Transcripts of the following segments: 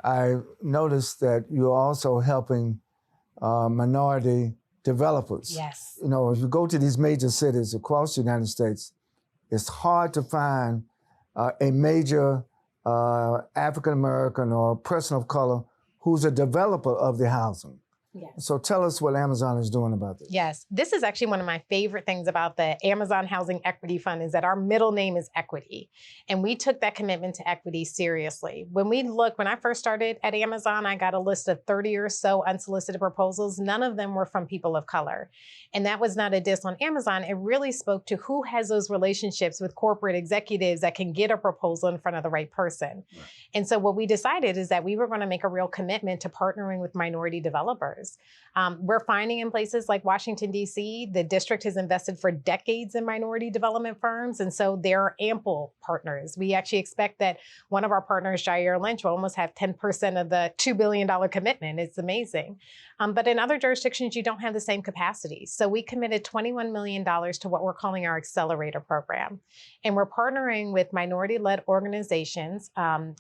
I noticed that you're also helping minority developers. Yes. You know, if you go to these major cities across the United States, it's hard to find a major African American or person of color who's a developer of the housing. Yes. So tell us what Amazon is doing about this. Yes, this is actually one of my favorite things about the Amazon Housing Equity Fund is that our middle name is equity. And we took that commitment to equity seriously. When I first started at Amazon, I got a list of 30 or so unsolicited proposals. None of them were from people of color. And that was not a diss on Amazon. It really spoke to who has those relationships with corporate executives that can get a proposal in front of the right person. Right. And so what we decided is that we were going to make a real commitment to partnering with minority developers. We're finding in places like Washington, D.C., the district has invested for decades in minority development firms. And so there are ample partners. We actually expect that one of our partners, Jair Lynch, will almost have 10% of the $2 billion commitment. It's amazing. But in other jurisdictions, you don't have the same capacity. So we committed $21 million to what we're calling our Accelerator Program. And we're partnering with minority-led organizations,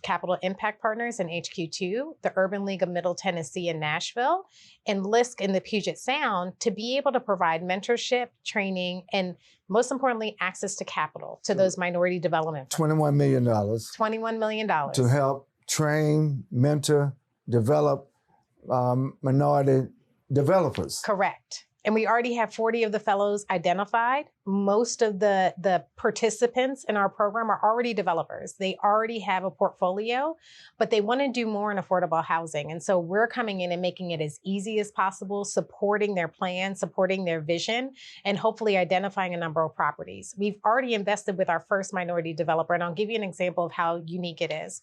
Capital Impact Partners and HQ2, the Urban League of Middle Tennessee and Nashville, and LISC in the Puget Sound to be able to provide mentorship, training, and most importantly, access to capital to those minority development firms. $21 million. $21 million. To help train, mentor, develop minority developers. Correct. And we already have 40 of the fellows identified. Most of the participants in our program are already developers. They already have a portfolio, but they want to do more in affordable housing. And so we're coming in and making it as easy as possible, supporting their plan, supporting their vision, and hopefully identifying a number of properties. We've already invested with our first minority developer, and I'll give you an example of how unique it is.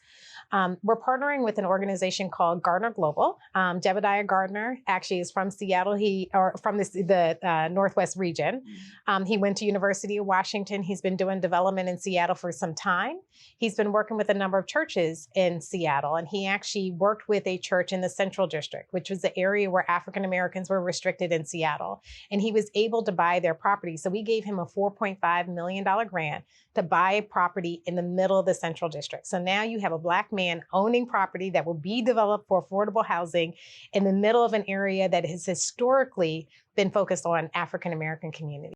We're partnering with an organization called Gardner Global. Jebediah Gardner actually is from Seattle. From the Northwest region. He went to University of Washington. He's been doing development in Seattle for some time. He's been working with a number of churches in Seattle, and he actually worked with a church in the Central District, which was the area where African Americans were restricted in Seattle. And he was able to buy their property. So we gave him a $4.5 million grant to buy a property in the middle of the Central District. So now you have a Black man owning property that will be developed for affordable housing in the middle of an area that has historically been focused on African American communities.